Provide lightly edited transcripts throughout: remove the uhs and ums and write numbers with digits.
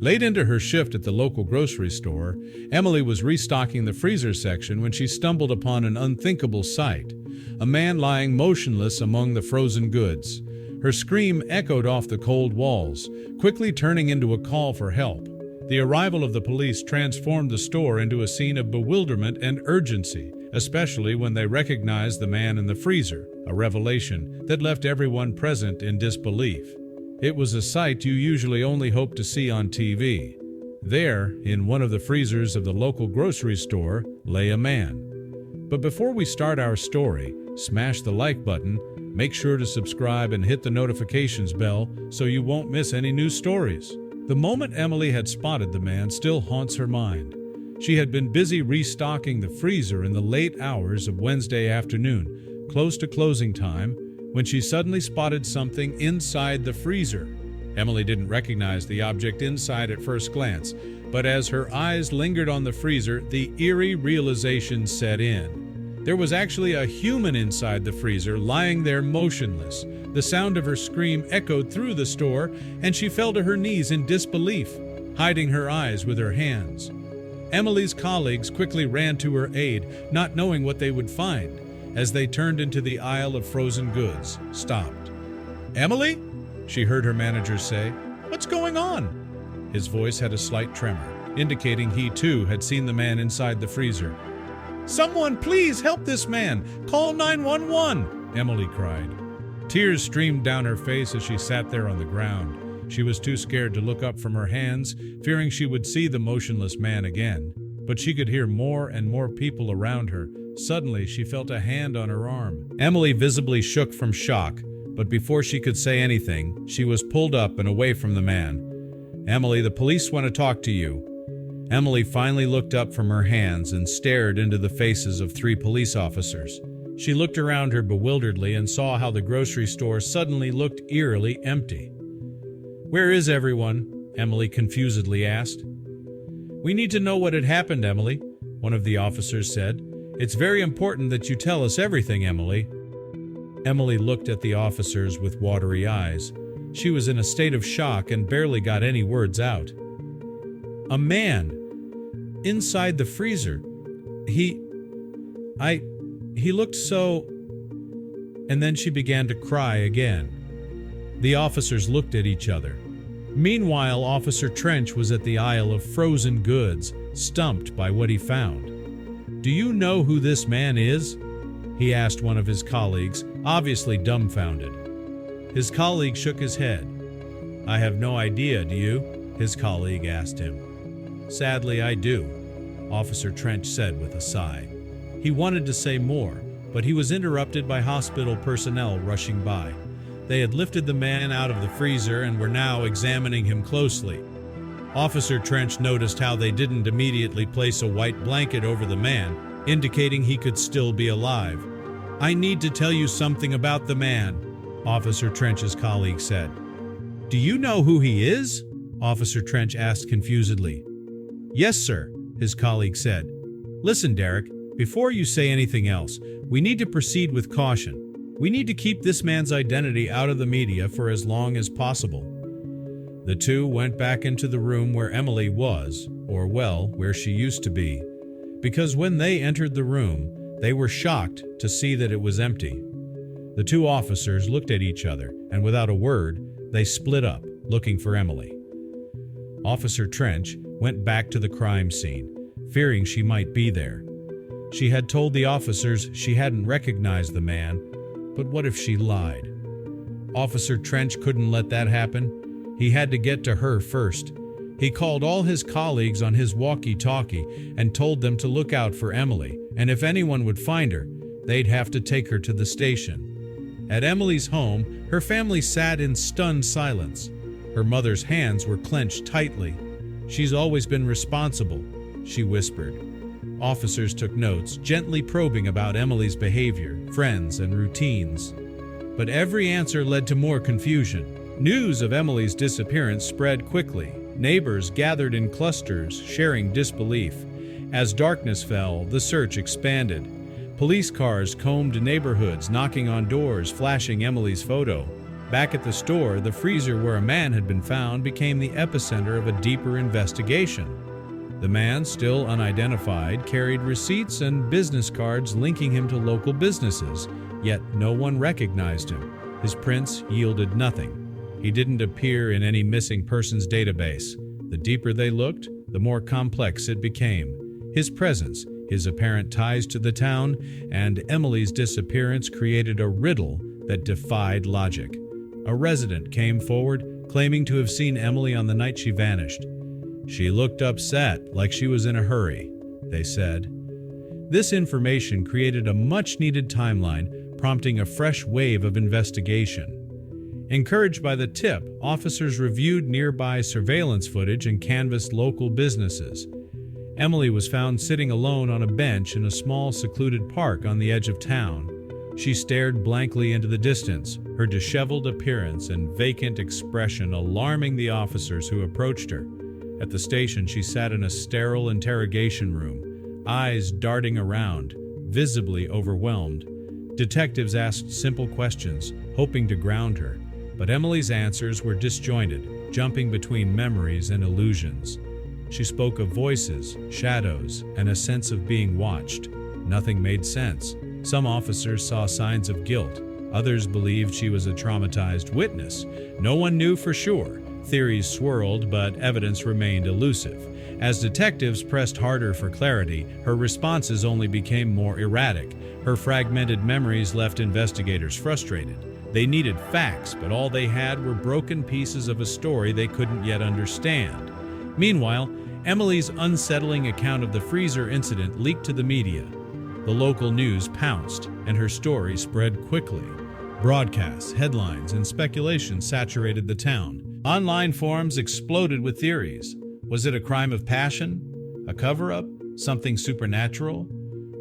Late into her shift at the local grocery store, Emily was restocking the freezer section when she stumbled upon an unthinkable sight: a man lying motionless among the frozen goods. Her scream echoed off the cold walls, quickly turning into a call for help. The arrival of the police transformed the store into a scene of bewilderment and urgency, especially when they recognized the man in the freezer, a revelation that left everyone present in disbelief. It was a sight you usually only hope to see on TV. There, in one of the freezers of the local grocery store, lay a man. But before we start our story, smash the like button, make sure to subscribe and hit the notifications bell so you won't miss any new stories. The moment Emily had spotted the man still haunts her mind. She had been busy restocking the freezer in the late hours of Wednesday afternoon, close to closing time, when she suddenly spotted something inside the freezer. Emily didn't recognize the object inside at first glance, but as her eyes lingered on the freezer, the eerie realization set in. There was actually a human inside the freezer, lying there motionless. The sound of her scream echoed through the store, and she fell to her knees in disbelief, hiding her eyes with her hands. Emily's colleagues quickly ran to her aid, not knowing what they would find. As they turned into the aisle of frozen goods, stopped. "Emily?" she heard her manager say. "What's going on?" His voice had a slight tremor, indicating he too had seen the man inside the freezer. "Someone please help this man! Call 911!" Emily cried. Tears streamed down her face as she sat there on the ground. She was too scared to look up from her hands, fearing she would see the motionless man again. But she could hear more and more people around her. Suddenly, she felt a hand on her arm. Emily visibly shook from shock, but before she could say anything, she was pulled up and away from the man. "Emily, the police want to talk to you." Emily finally looked up from her hands and stared into the faces of 3 police officers. She looked around her bewilderedly and saw how the grocery store suddenly looked eerily empty. "Where is everyone?" Emily confusedly asked. "We need to know what had happened, Emily," one of the officers said. "It's very important that you tell us everything, Emily." Emily looked at the officers with watery eyes. She was in a state of shock and barely got any words out. "A man inside the freezer. He looked so..." And then she began to cry again. The officers looked at each other. Meanwhile, Officer Trench was at the aisle of frozen goods, stumped by what he found. "Do you know who this man is?" he asked one of his colleagues, obviously dumbfounded. His colleague shook his head. "I have no idea, do you?" his colleague asked him. "Sadly, I do," Officer Trench said with a sigh. He wanted to say more, but he was interrupted by hospital personnel rushing by. They had lifted the man out of the freezer and were now examining him closely. Officer Trench noticed how they didn't immediately place a white blanket over the man, indicating he could still be alive. "I need to tell you something about the man," Officer Trench's colleague said. "Do you know who he is?" Officer Trench asked confusedly. "Yes, sir," his colleague said. "Listen, Derek, before you say anything else, we need to proceed with caution. We need to keep this man's identity out of the media for as long as possible." The two went back into the room where Emily was, or well, where she used to be, because when they entered the room, they were shocked to see that it was empty. The 2 officers looked at each other, and without a word, they split up, looking for Emily. Officer Trench went back to the crime scene, fearing she might be there. She had told the officers she hadn't recognized the man, but what if she lied? Officer Trench couldn't let that happen. He had to get to her first. He called all his colleagues on his walkie-talkie and told them to look out for Emily, and if anyone would find her, they'd have to take her to the station. At Emily's home, her family sat in stunned silence. Her mother's hands were clenched tightly. "She's always been responsible," she whispered. Officers took notes, gently probing about Emily's behavior, friends, and routines. But every answer led to more confusion. News of Emily's disappearance spread quickly. Neighbors gathered in clusters, sharing disbelief. As darkness fell, the search expanded. Police cars combed neighborhoods, knocking on doors, flashing Emily's photo. Back at the store, the freezer where a man had been found became the epicenter of a deeper investigation. The man, still unidentified, carried receipts and business cards linking him to local businesses, yet no one recognized him. His prints yielded nothing. He didn't appear in any missing persons database. The deeper they looked, the more complex it became. His presence, his apparent ties to the town, and Emily's disappearance created a riddle that defied logic. A resident came forward, claiming to have seen Emily on the night she vanished. She looked upset, like she was in a hurry, they said. This information created a much-needed timeline, prompting a fresh wave of investigation. Encouraged by the tip, officers reviewed nearby surveillance footage and canvassed local businesses. Emily was found sitting alone on a bench in a small, secluded park on the edge of town. She stared blankly into the distance, her disheveled appearance and vacant expression alarming the officers who approached her. At the station, she sat in a sterile interrogation room, eyes darting around, visibly overwhelmed. Detectives asked simple questions, hoping to ground her, but Emily's answers were disjointed, jumping between memories and illusions. She spoke of voices, shadows, and a sense of being watched. Nothing made sense. Some officers saw signs of guilt. Others believed she was a traumatized witness. No one knew for sure. Theories swirled, but evidence remained elusive. As detectives pressed harder for clarity, her responses only became more erratic. Her fragmented memories left investigators frustrated. They needed facts, but all they had were broken pieces of a story they couldn't yet understand. Meanwhile, Emily's unsettling account of the freezer incident leaked to the media. The local news pounced, and her story spread quickly. Broadcasts, headlines, and speculation saturated the town. Online forums exploded with theories. Was it a crime of passion? A cover-up? Something supernatural?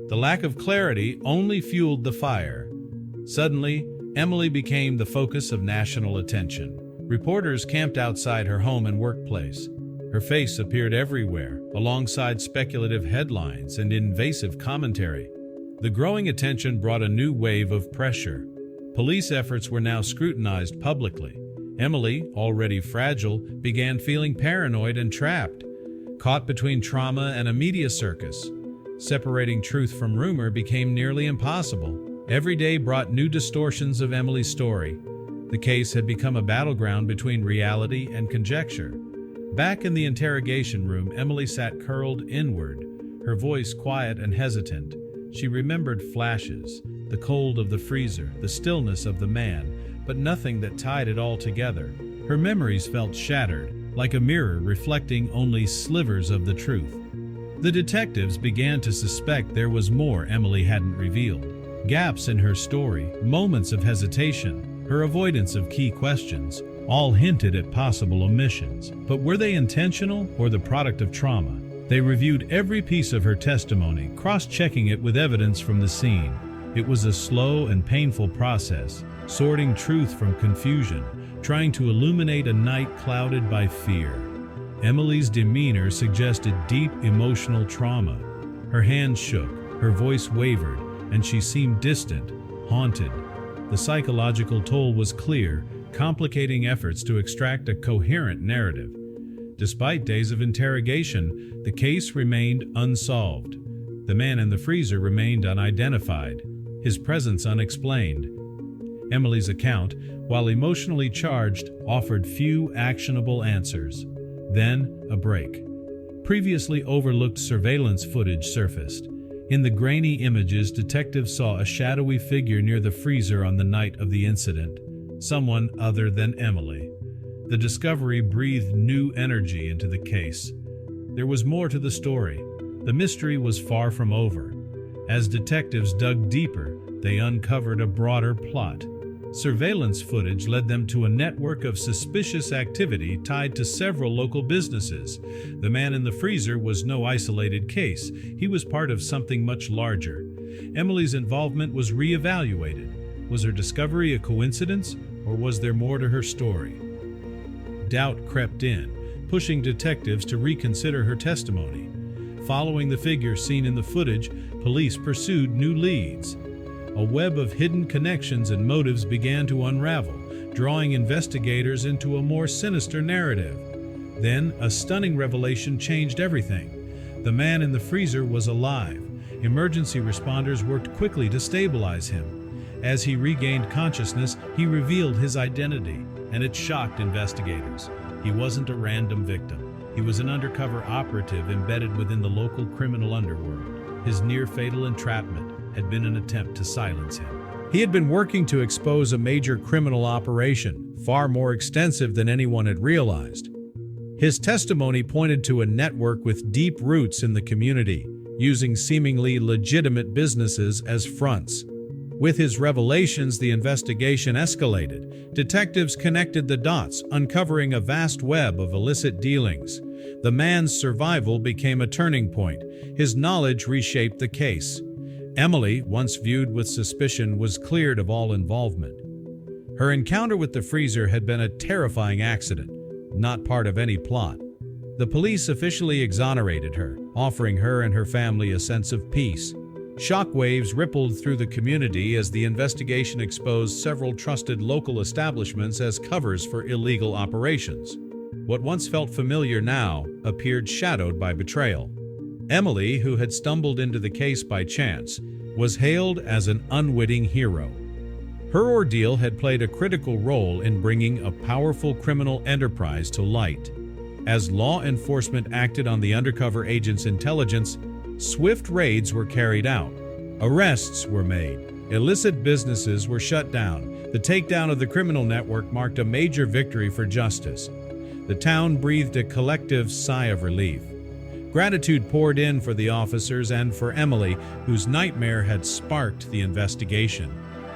The lack of clarity only fueled the fire. Suddenly, Emily became the focus of national attention. Reporters camped outside her home and workplace. Her face appeared everywhere, alongside speculative headlines and invasive commentary. The growing attention brought a new wave of pressure. Police efforts were now scrutinized publicly. Emily, already fragile, began feeling paranoid and trapped. Caught between trauma and a media circus, separating truth from rumor became nearly impossible. Every day brought new distortions of Emily's story. The case had become a battleground between reality and conjecture. Back in the interrogation room, Emily sat curled inward, her voice quiet and hesitant. She remembered flashes, the cold of the freezer, the stillness of the man, but nothing that tied it all together. Her memories felt shattered, like a mirror reflecting only slivers of the truth. The detectives began to suspect there was more Emily hadn't revealed. Gaps in her story, moments of hesitation, her avoidance of key questions, all hinted at possible omissions. But were they intentional or the product of trauma? They reviewed every piece of her testimony, cross-checking it with evidence from the scene. It was a slow and painful process, sorting truth from confusion, trying to illuminate a night clouded by fear. Emily's demeanor suggested deep emotional trauma. Her hands shook, her voice wavered, and she seemed distant, haunted. The psychological toll was clear, complicating efforts to extract a coherent narrative. Despite days of interrogation, the case remained unsolved. The man in the freezer remained unidentified, his presence unexplained. Emily's account, while emotionally charged, offered few actionable answers. Then, a break. Previously overlooked surveillance footage surfaced. In the grainy images, detectives saw a shadowy figure near the freezer on the night of the incident. Someone other than Emily. The discovery breathed new energy into the case. There was more to the story. The mystery was far from over. As detectives dug deeper, they uncovered a broader plot. Surveillance footage led them to a network of suspicious activity tied to several local businesses. The man in the freezer was no isolated case. He was part of something much larger. Emily's involvement was reevaluated. Was her discovery a coincidence, or was there more to her story? Doubt crept in, pushing detectives to reconsider her testimony. Following the figure seen in the footage, police pursued new leads. a web of hidden connections and motives began to unravel, drawing investigators into a more sinister narrative. Then, a stunning revelation changed everything. The man in the freezer was alive. Emergency responders worked quickly to stabilize him. As he regained consciousness, he revealed his identity, and it shocked investigators. He wasn't a random victim. He was an undercover operative embedded within the local criminal underworld. His near-fatal entrapment had been an attempt to silence him. He had been working to expose a major criminal operation, far more extensive than anyone had realized. His testimony pointed to a network with deep roots in the community, using seemingly legitimate businesses as fronts. With his revelations, the investigation escalated. Detectives connected the dots, uncovering a vast web of illicit dealings. The man's survival became a turning point. His knowledge reshaped the case. Emily, once viewed with suspicion, was cleared of all involvement. Her encounter with the freezer had been a terrifying accident, not part of any plot. The police officially exonerated her, offering her and her family a sense of peace. Shockwaves rippled through the community as the investigation exposed several trusted local establishments as covers for illegal operations. What once felt familiar now appeared shadowed by betrayal. Emily, who had stumbled into the case by chance, was hailed as an unwitting hero. Her ordeal had played a critical role in bringing a powerful criminal enterprise to light. As law enforcement acted on the undercover agent's intelligence, swift raids were carried out. Arrests were made. Illicit businesses were shut down. The takedown of the criminal network marked a major victory for justice. The town breathed a collective sigh of relief. Gratitude poured in for the officers and for Emily, whose nightmare had sparked the investigation.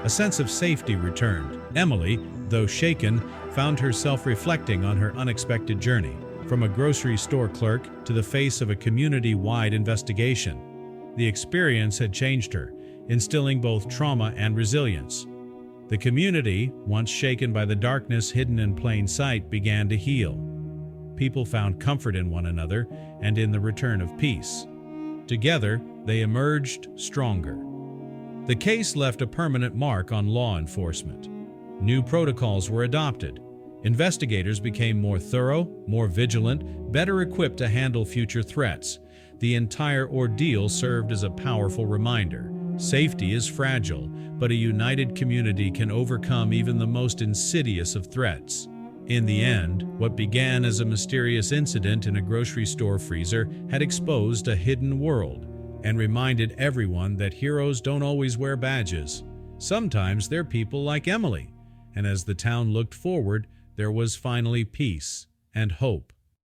A sense of safety returned. Emily, though shaken, found herself reflecting on her unexpected journey. From a grocery store clerk to the face of a community-wide investigation. The experience had changed her, instilling both trauma and resilience. The community, once shaken by the darkness hidden in plain sight, began to heal. People found comfort in one another and in the return of peace. Together, they emerged stronger. The case left a permanent mark on law enforcement. New protocols were adopted. Investigators became more thorough, more vigilant, better equipped to handle future threats. The entire ordeal served as a powerful reminder. Safety is fragile, but a united community can overcome even the most insidious of threats. In the end, what began as a mysterious incident in a grocery store freezer had exposed a hidden world and reminded everyone that heroes don't always wear badges. Sometimes they're people like Emily. And as the town looked forward, there was finally peace and hope.